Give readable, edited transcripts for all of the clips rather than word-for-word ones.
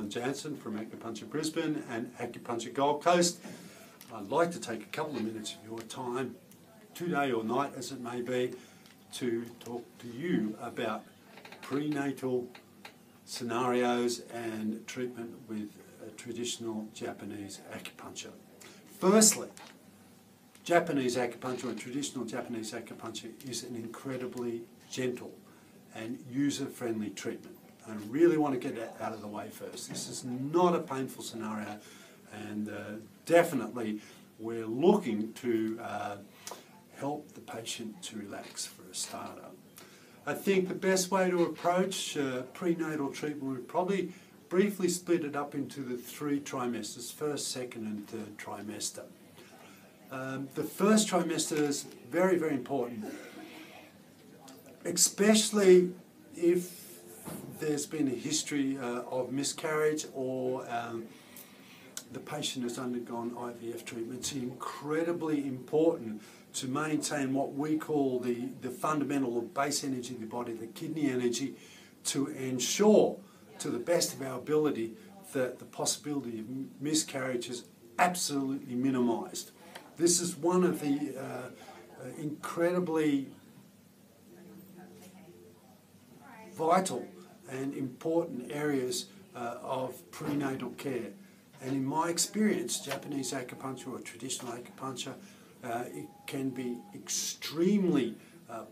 Alan Jansen from Acupuncture Brisbane and Acupuncture Gold Coast. I'd like to take a couple of minutes of your time, today or night as it may be, to talk to you about prenatal scenarios and treatment with traditional Japanese acupuncture. Firstly, Japanese acupuncture or traditional Japanese acupuncture is an incredibly gentle and user-friendly treatment. I really want to get that out of the way first. This is not a painful scenario, and definitely we're looking to help the patient to relax for a starter. I think the best way to approach prenatal treatment would probably briefly split it up into the 3 trimesters, first, second and third trimester. The first trimester is very, very important, especially if there's been a history of miscarriage or the patient has undergone IVF treatment. It's incredibly important to maintain what we call the fundamental or base energy of the body, the kidney energy, to ensure to the best of our ability that the possibility of miscarriage is absolutely minimised. This is one of the incredibly vital and important areas of prenatal care. And in my experience, Japanese acupuncture or traditional acupuncture, it can be extremely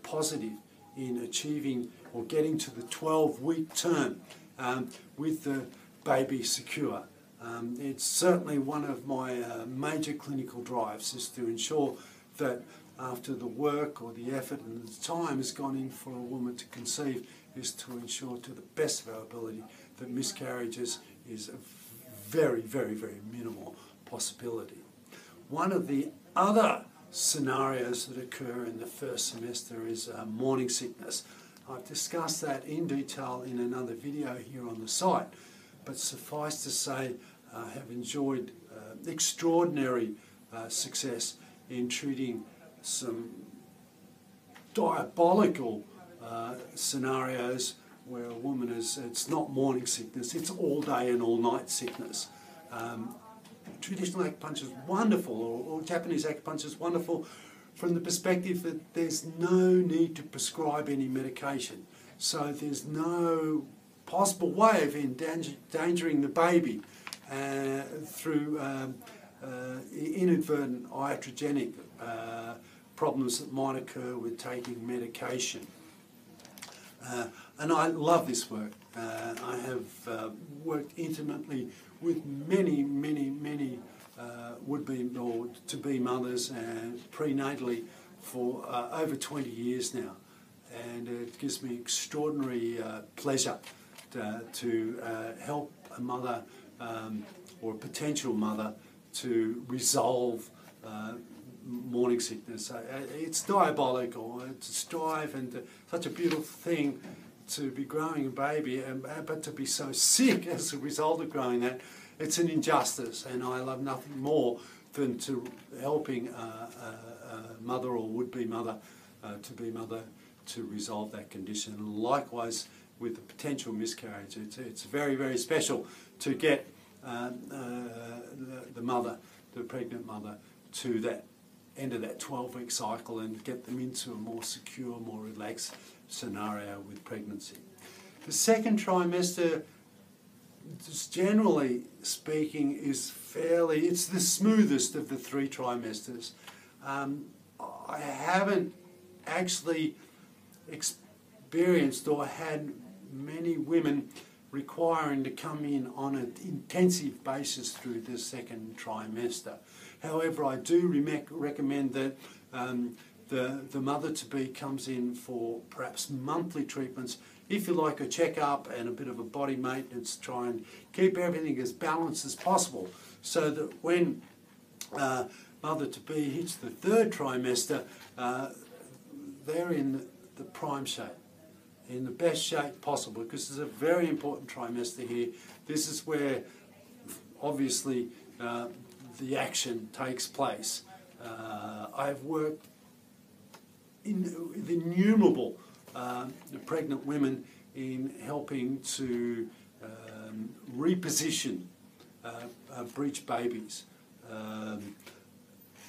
positive in achieving or getting to the 12-week term with the baby secure. It's certainly one of my major clinical drives, is to ensure that after the work or the effort and the time has gone in for a woman to conceive, is to ensure to the best of our ability that miscarriages is a very, very, very minimal possibility. One of the other scenarios that occur in the first semester is morning sickness. I've discussed that in detail in another video here on the site, but suffice to say, I have enjoyed extraordinary success in treating some diabolical scenarios where a woman it's not morning sickness, it's all day and all night sickness. Traditional acupuncture is wonderful, or Japanese acupuncture is wonderful from the perspective that there's no need to prescribe any medication. So there's no possible way of endangering the baby through inadvertent iatrogenic problems that might occur with taking medication. And I love this work. I have worked intimately with many, many, many would-be or to-be mothers and prenatally for over 20 years now. And it gives me extraordinary pleasure to help a mother or a potential mother to resolve morning sickness. It's diabolical. It's a strive and such a beautiful thing to be growing a baby, but to be so sick as a result of growing that, it's an injustice. And I love nothing more than to helping a mother or would-be mother, to-be mother, to resolve that condition. And likewise with the potential miscarriage, it's very, very special to get the mother, the pregnant mother, to that end of that 12-week cycle and get them into a more secure, more relaxed scenario with pregnancy. The second trimester, just generally speaking, it's the smoothest of the 3 trimesters. I haven't actually experienced or had many women requiring to come in on an intensive basis through the second trimester. However, I do recommend that the mother-to-be comes in for perhaps monthly treatments, if you like, a checkup and a bit of a body maintenance, try and keep everything as balanced as possible, so that when mother-to-be hits the 3rd trimester, they're in the prime shape, in the best shape possible, because it's a very important trimester here. This is where, obviously, the action takes place. I've worked with innumerable pregnant women in helping to reposition breech babies.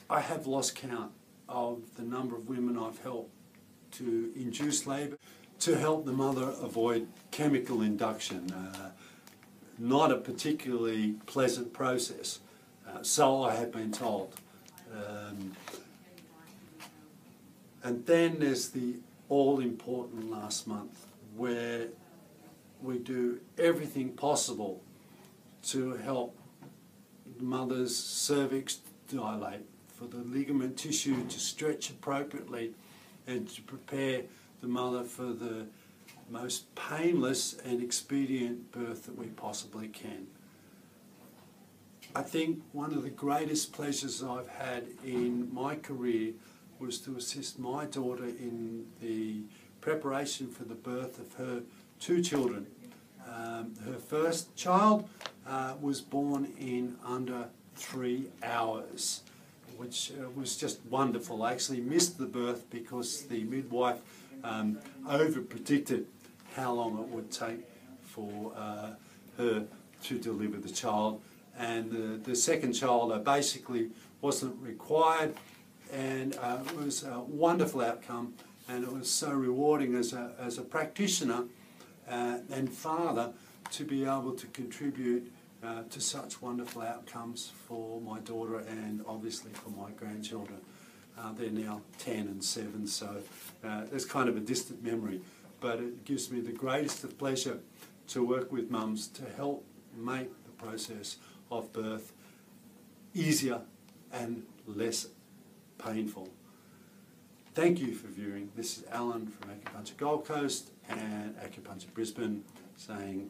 I have lost count of the number of women I've helped to induce labour, to help the mother avoid chemical induction. Not a particularly pleasant process, so I have been told. And then there's the all-important last month, where we do everything possible to help the mother's cervix dilate, for the ligament tissue to stretch appropriately, and to prepare the mother for the most painless and expedient birth that we possibly can. I think one of the greatest pleasures I've had in my career was to assist my daughter in the preparation for the birth of her 2 children. Her first child was born in under 3 hours, which was just wonderful. I actually missed the birth because the midwife over-predicted how long it would take for her to deliver the child. And the second child basically wasn't required, and it was a wonderful outcome, and it was so rewarding as a practitioner and father to be able to contribute to such wonderful outcomes for my daughter and obviously for my grandchildren. They're now 10 and 7, so there's kind of a distant memory, but it gives me the greatest of pleasure to work with mums to help make the process of birth easier and less painful. Thank you for viewing. This is Alan from Acupuncture Gold Coast and Acupuncture Brisbane saying